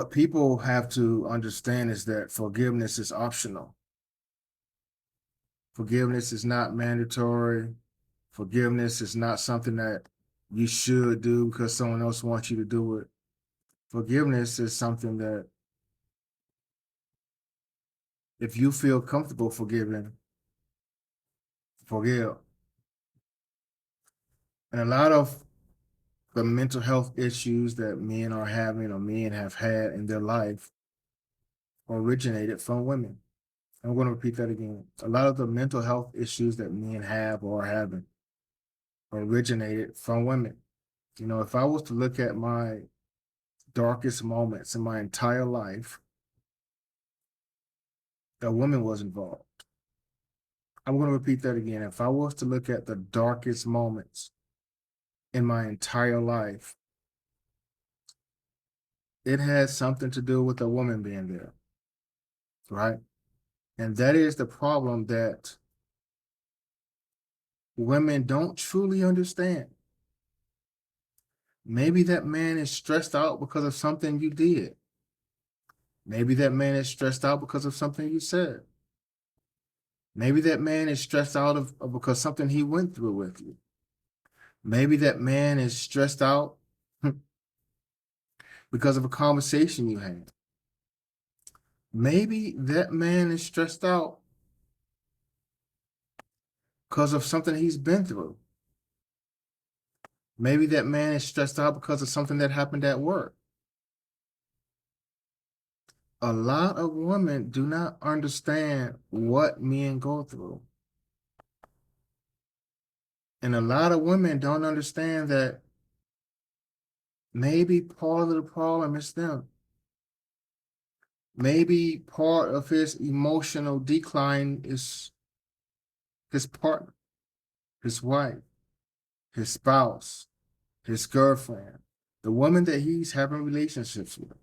what people have to understand is that forgiveness is optional. Forgiveness is not mandatory. Forgiveness is not something that you should do because someone else wants you to do it. Forgiveness is something that if you feel comfortable forgiving, forgive. And a lot of the mental health issues that men are having or men have had in their life originated from women. I'm going to repeat that again. A lot of the mental health issues that men have or are having originated from women. You know, if I was to look at my darkest moments in my entire life, a woman was involved. I'm going to repeat that again. If I was to look at the darkest moments in my entire life, it has something to do with a woman being there, right? And that is the problem that women don't truly understand. Maybe that man is stressed out because of something you did. Maybe that man is stressed out because of something you said. Maybe that man is stressed out of because something he went through with you. Maybe that man is stressed out because of a conversation you had. Maybe that man is stressed out because of something he's been through. Maybe that man is stressed out because of something that happened at work. A lot of women do not understand what men go through. And a lot of women don't understand that maybe part of the problem is them. Maybe part of his emotional decline is his partner, his wife, his spouse, his girlfriend, the woman that he's having relationships with.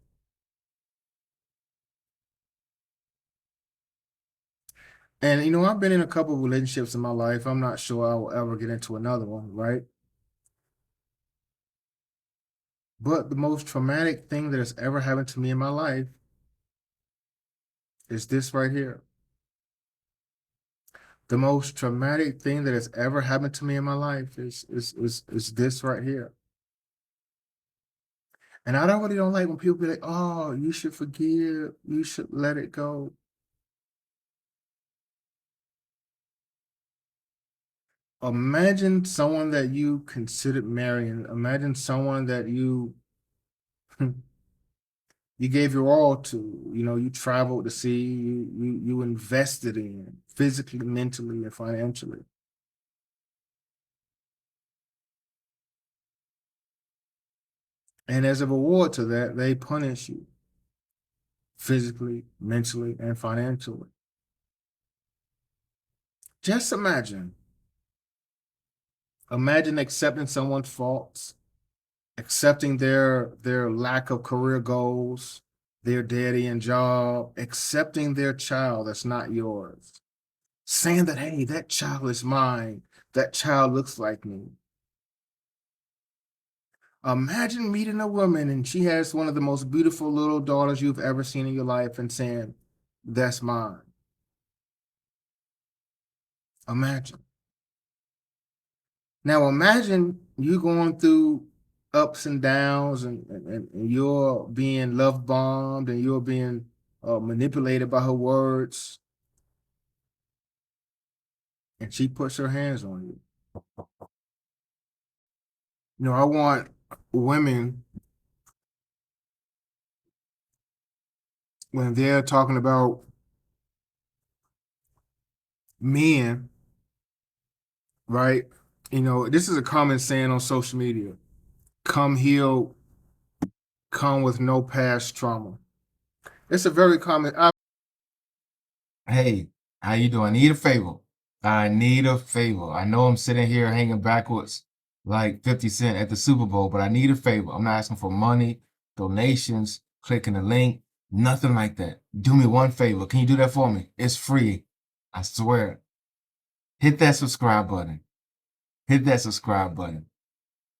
And, you know, I've been in a couple of relationships in my life. I'm not sure I will ever get into another one, right? But the most traumatic thing that has ever happened to me in my life is this right here. The most traumatic thing that has ever happened to me in my life is this right here. And I really don't like when people be like, oh, you should forgive, you should let it go. Imagine someone that you considered marrying. Imagine someone that you you gave your all to. You know, you traveled to see, you invested in physically, mentally, and financially. And as a reward to that, they punish you physically, mentally, and financially. Just imagine. Imagine accepting someone's faults, accepting their lack of career goals, their daddy and job, accepting their child that's not yours, saying that, hey, that child is mine, that child looks like me. Imagine meeting a woman and she has one of the most beautiful little daughters you've ever seen in your life and saying, that's mine. Imagine. Now imagine you going through ups and downs and you're being love bombed and you're being manipulated by her words, and she puts her hands on you. You know, I want women, when they're talking about men, right? You know, this is a common saying on social media: come healed, come with no past trauma. It's a very common. Hey, how you doing? I need a favor. I need a favor. I know I'm sitting here hanging backwards like 50 Cent at the Super Bowl, but I need a favor. I'm not asking for money, donations, clicking the link, nothing like that. Do me one favor. Can you do that for me? It's free. I swear. Hit that subscribe button. Hit that subscribe button.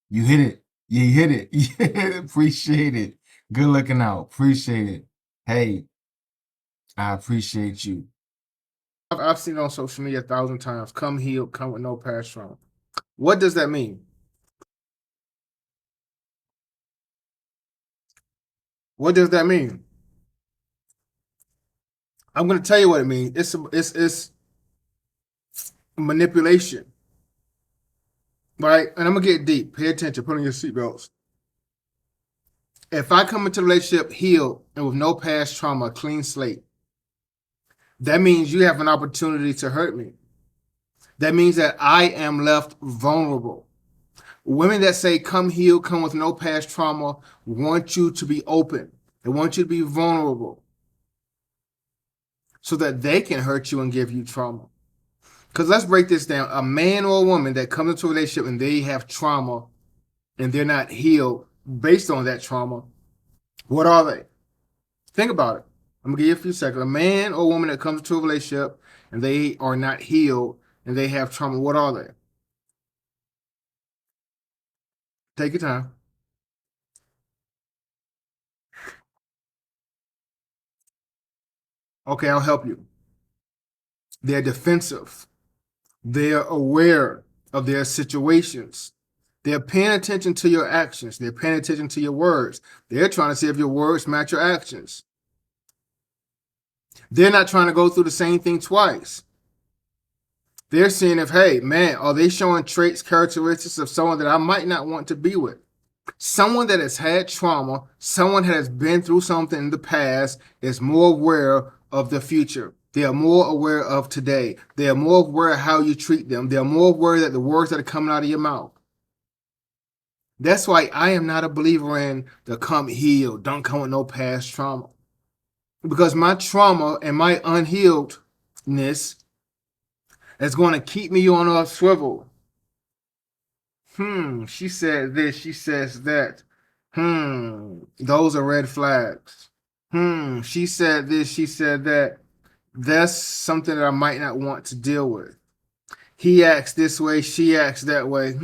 You hit it. You hit it. Yeah, appreciate it. Good looking out. Appreciate it. Hey, I appreciate you. I've seen it on social media 1,000 times. Come healed, come with no past trauma. What does that mean? What does that mean? I'm going to tell you what it means. It's manipulation, right? And I'm gonna get deep. Pay attention. Put on your seatbelts. If I come into a relationship healed and with no past trauma, clean slate, that means you have an opportunity to hurt me. That means that I am left vulnerable. Women that say come healed, come with no past trauma, want you to be open. They want you to be vulnerable so that they can hurt you and give you trauma. Because let's break this down. A man or a woman that comes into a relationship and they have trauma and they're not healed based on that trauma, what are they? Think about it. I'm gonna give you a few seconds. A man or woman that comes into a relationship and they are not healed and they have trauma, what are they? Take your time. Okay, I'll help you. They're defensive. They're aware of their situations. They're paying attention to your actions. They're paying attention to your words. They're trying to see if your words match your actions. They're not trying to go through the same thing twice. They're seeing if, hey, man, are they showing traits, characteristics of someone that I might not want to be with? Someone that has had trauma, someone that has been through something in the past is more aware of the future. They are more aware of today. They are more aware of how you treat them. They are more aware that the words that are coming out of your mouth. That's why I am not a believer in the come healed, don't come with no past trauma. Because my trauma and my unhealedness is going to keep me on a swivel. She said this, she says that. Those are red flags. She said this, she said that. That's something that I might not want to deal with. He acts this way, she acts that way.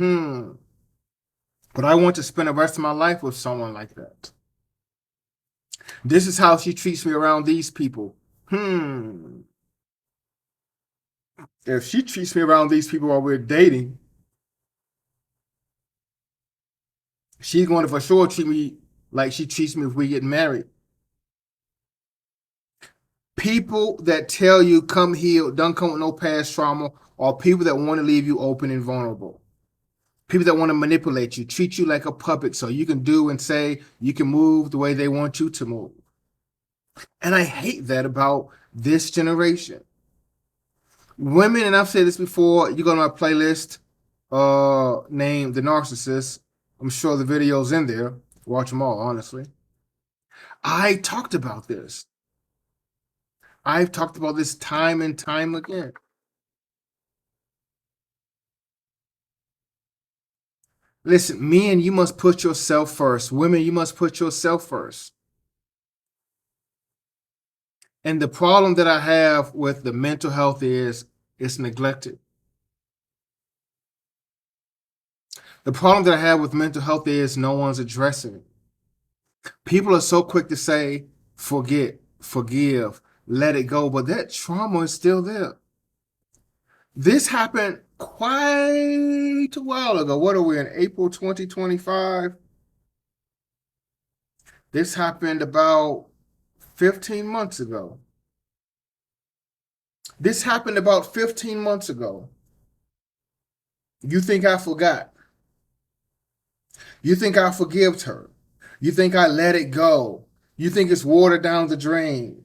But I want to spend the rest of my life with someone like that. This is how she treats me around these people. If she treats me around these people while we're dating, she's going to for sure treat me like she treats me if we get married. People that tell you come healed, don't come with no past trauma, are people that want to leave you open and vulnerable. People that want to manipulate you, treat you like a puppet so you can do and say, you can move the way they want you to move. And I hate that about this generation. Women, and I've said this before, you go to my playlist named The Narcissist. I'm sure the video's in there. Watch them all, honestly. I talked about this. I've talked about this time and time again. Listen, men, you must put yourself first. Women, you must put yourself first. And the problem that I have with the mental health is it's neglected. The problem that I have with mental health is no one's addressing it. People are so quick to say, forget, forgive, let it go, but that trauma is still there. This happened quite a while ago. What are we in April 2025? This happened about 15 months ago. This happened about 15 months ago. You think I forgot? You think I forgave her? You think I let it go? You think it's watered down the drain?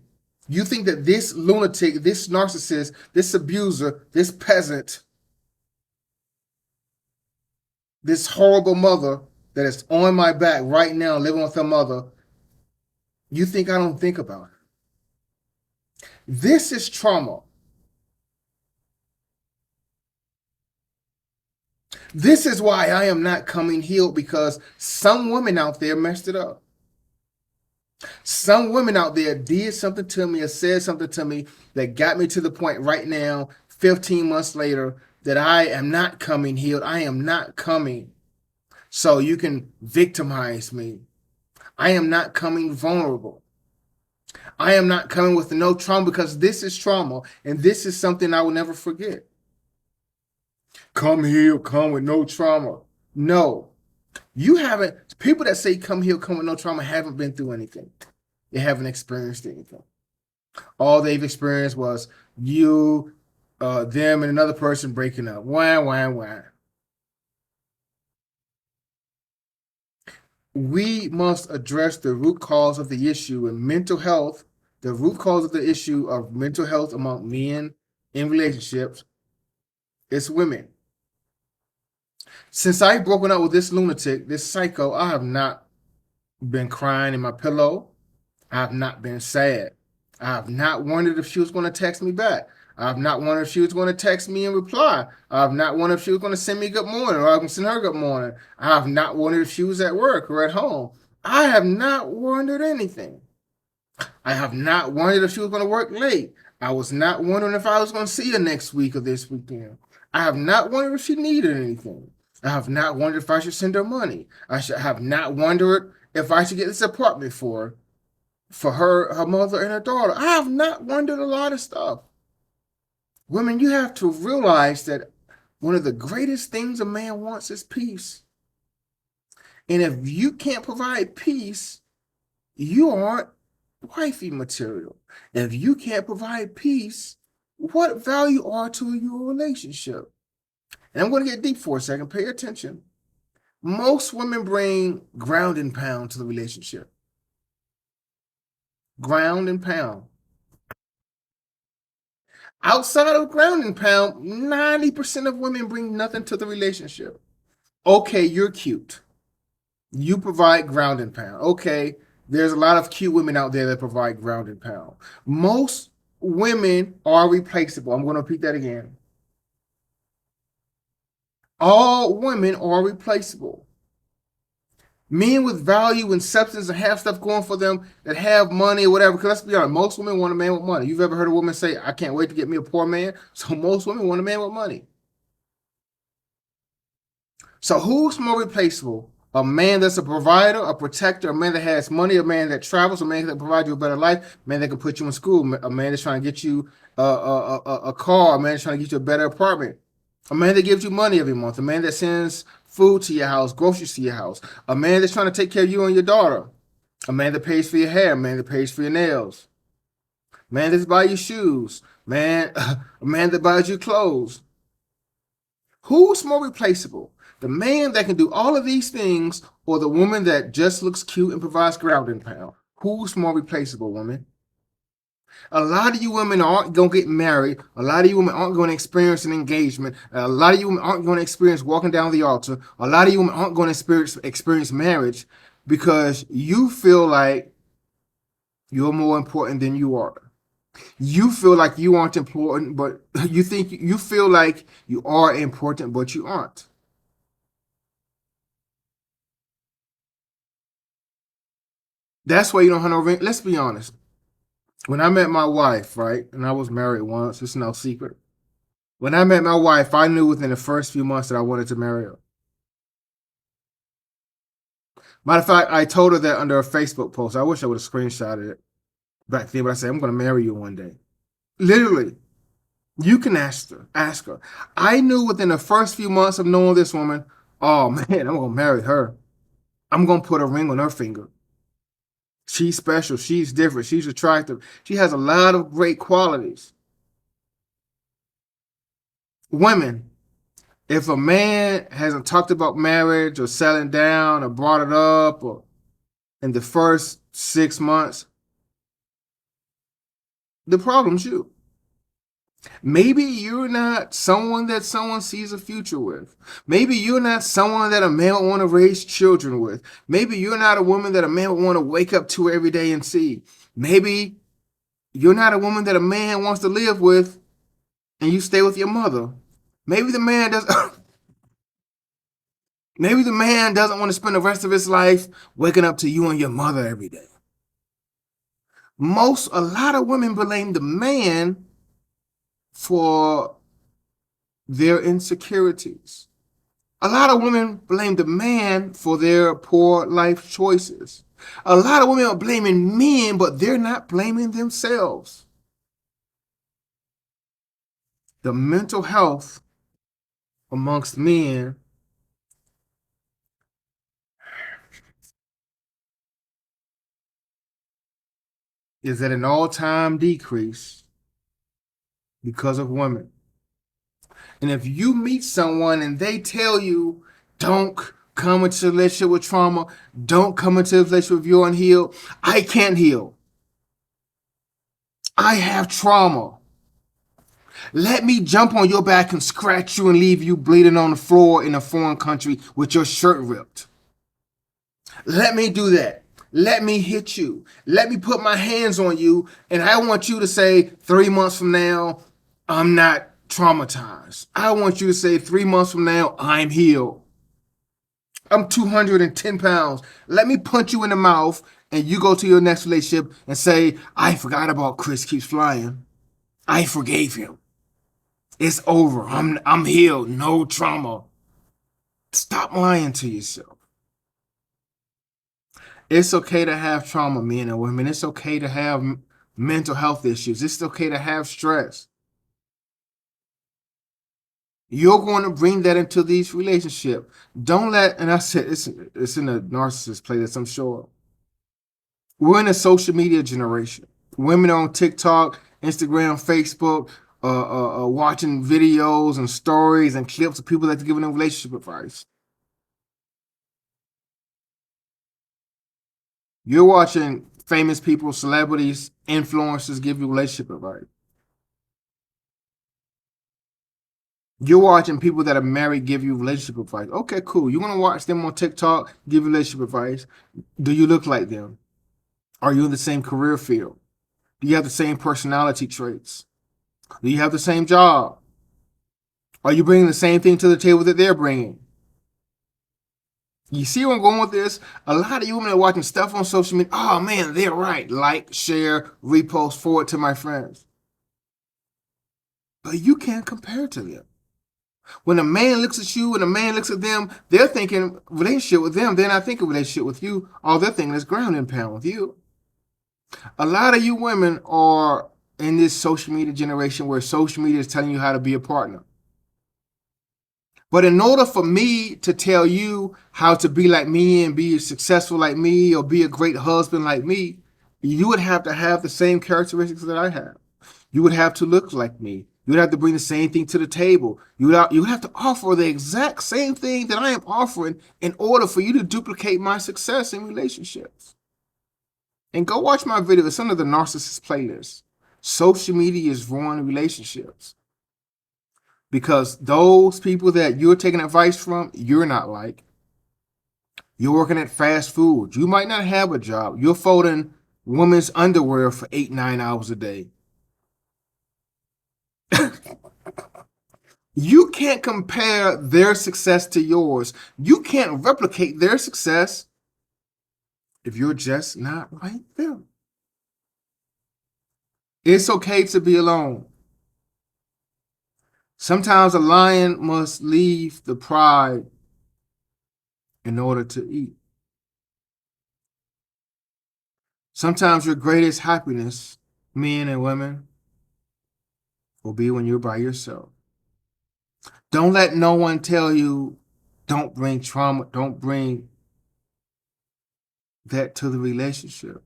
You think that this lunatic, this narcissist, this abuser, this peasant, this horrible mother that is on my back right now living with her mother, you think I don't think about her? This is trauma. This is why I am not coming healed, because some women out there messed it up. Some women out there did something to me or said something to me that got me to the point right now, 15 months later, that I am not coming healed. I am not coming. So you can victimize me. I am not coming vulnerable. I am not coming with no trauma because this is trauma and this is something I will never forget. Come healed, come with no trauma. No, you haven't. People that say come healed, come with no trauma haven't been through anything. They haven't experienced anything. All they've experienced was you, them, and another person breaking up. Wah, wah, wah. We must address the root cause of the issue in mental health. The root cause of the issue of mental health among men in relationships is women. Since I've broken up with this lunatic, this psycho, I have not been crying in my pillow. I have not been sad. I have not wondered if she was going to text me back. I have not wondered if she was going to text me and reply. I have not wondered if she was going to send me good morning or I can send her good morning. I have not wondered if she was at work or at home. I have not wondered anything. I have not wondered if she was going to work late. I was not wondering if I was going to see her next week or this weekend. I have not wondered if she needed anything. I have not wondered if I should send her money. I have not wondered if I should get this apartment for her mother, and her daughter. I have not wondered a lot of stuff. Women, you have to realize that one of the greatest things a man wants is peace. And if you can't provide peace, you aren't wifey material. If you can't provide peace, what value are to your relationship? And I'm going to get deep for a second. Pay attention. Most women bring ground and pound to the relationship. Ground and pound. Outside of ground and pound, 90% of women bring nothing to the relationship. Okay, you're cute. You provide ground and pound. Okay, there's a lot of cute women out there that provide ground and pound. Most women are replaceable. I'm going to repeat that again. All women are replaceable. Men with value and substance and have stuff going for them that have money or whatever. Because let's be honest, most women want a man with money. You've ever heard a woman say, I can't wait to get me a poor man? So most women want a man with money. So who's more replaceable? A man that's a provider, a protector, a man that has money, a man that travels, a man that provides you a better life, a man that can put you in school, a man that's trying to get you a car, a man that's trying to get you a better apartment, a man that gives you money every month, a man that sends food to your house, groceries to your house, a man that's trying to take care of you and your daughter, a man that pays for your hair, a man that pays for your nails, a man that buys you shoes, a man that buys you clothes. Who's more replaceable? The man that can do all of these things or the woman that just looks cute and provides ground and pound? Who's more replaceable, woman? A lot of you women aren't going to get married. A lot of you women aren't going to experience an engagement. A lot of you women aren't going to experience walking down the altar. A lot of you women aren't going to experience marriage because you feel like you're more important than you are. You feel like you aren't important, but you feel like you are important, but you aren't. That's why you don't have no ring. Let's be honest. When I met my wife, right, and I was married once, it's no secret. When I met my wife, I knew within the first few months that I wanted to marry her. Matter of fact, I told her that under a Facebook post. I wish I would have screenshotted it back then, but I said, I'm going to marry you one day. Literally, you can ask her. Ask her. I knew within the first few months of knowing this woman, oh man, I'm going to marry her. I'm going to put a ring on her finger. She's special. She's different. She's attractive. She has a lot of great qualities. Women, if a man hasn't talked about marriage or settling down or brought it up or in the first 6 months, the problem's you. Maybe you're not someone that someone sees a future with. Maybe you're not someone that a man would want to raise children with. Maybe you're not a woman that a man would want to wake up to every day and see. Maybe you're not a woman that a man wants to live with and you stay with your mother. Maybe the man does maybe the man doesn't want to spend the rest of his life waking up to you and your mother every day. A lot of women blame the man for their insecurities. A lot of women blame the man for their poor life choices. A lot of women are blaming men, but they're not blaming themselves. The mental health amongst men is at an all-time decrease because of women. And if you meet someone and they tell you, don't come into a relationship with trauma, don't come into a relationship if you're unhealed, I can't heal. I have trauma. Let me jump on your back and scratch you and leave you bleeding on the floor in a foreign country with your shirt ripped. Let me do that. Let me hit you. Let me put my hands on you. And I want you to say 3 months from now, I'm not traumatized. I want you to say 3 months from now, I'm healed. I'm 210 pounds. Let me punch you in the mouth and you go to your next relationship and say, I forgot about Chris Keeps Flying. I forgave him. It's over. I'm healed. No trauma. Stop lying to yourself. It's okay to have trauma, men and women. It's okay to have mental health issues. It's okay to have stress. You're going to bring that into these relationships. Don't let, and I said it's in the narcissist playlist, I'm sure. We're in a social media generation. Women on TikTok, Instagram, Facebook, watching videos and stories and clips of people that are giving them relationship advice. You're watching famous people, celebrities, influencers give you relationship advice. You're watching people that are married give you relationship advice. Okay, cool. You want to watch them on TikTok give you relationship advice. Do you look like them? Are you in the same career field? Do you have the same personality traits? Do you have the same job? Are you bringing the same thing to the table that they're bringing? You see where I'm going with this? A lot of you women are watching stuff on social media. Oh man, they're right. Like, share, repost, forward to my friends. But you can't compare to them. When a man looks at you and a man looks at them, they're thinking relationship with them. They're not thinking relationship with you. All they're thinking is ground and pound with you. A lot of you women are in this social media generation where social media is telling you how to be a partner. But in order for me to tell you how to be like me and be successful like me or be a great husband like me, you would have to have the same characteristics that I have. You would have to look like me. You would have to bring the same thing to the table. You would have to offer the exact same thing that I am offering in order for you to duplicate my success in relationships. And go watch my video. It's under the narcissist playlist. Social media is ruining relationships. Because those people that you're taking advice from, you're not like. You're working at fast food. You might not have a job. You're folding women's underwear for 8-9 hours a day. You can't compare their success to yours. You can't replicate their success if you're just not like them. It's okay to be alone. Sometimes a lion must leave the pride in order to eat. Sometimes your greatest happiness, men and women, will be when you're by yourself. Don't let no one tell you, don't bring trauma, don't bring that to the relationship.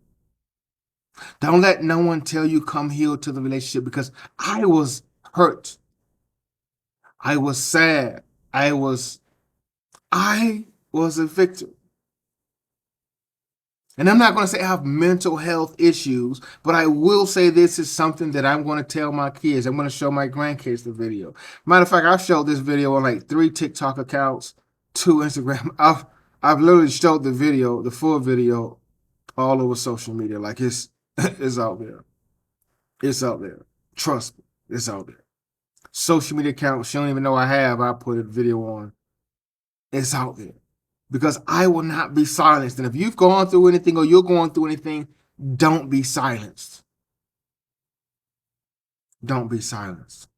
Don't let no one tell you come heal to the relationship, because I was hurt. I was sad. I was a victim. And I'm not going to say I have mental health issues, but I will say this is something that I'm going to tell my kids. I'm going to show my grandkids the video. Matter of fact, I've showed this video on like 3 TikTok accounts, 2 Instagram. I've literally showed the video, the full video, all over social media. Like it's out there. It's out there. Trust me, it's out there. Social media accounts she don't even know I have. I put a video on. It's out there. Because I will not be silenced. And if you've gone through anything or you're going through anything, don't be silenced. Don't be silenced.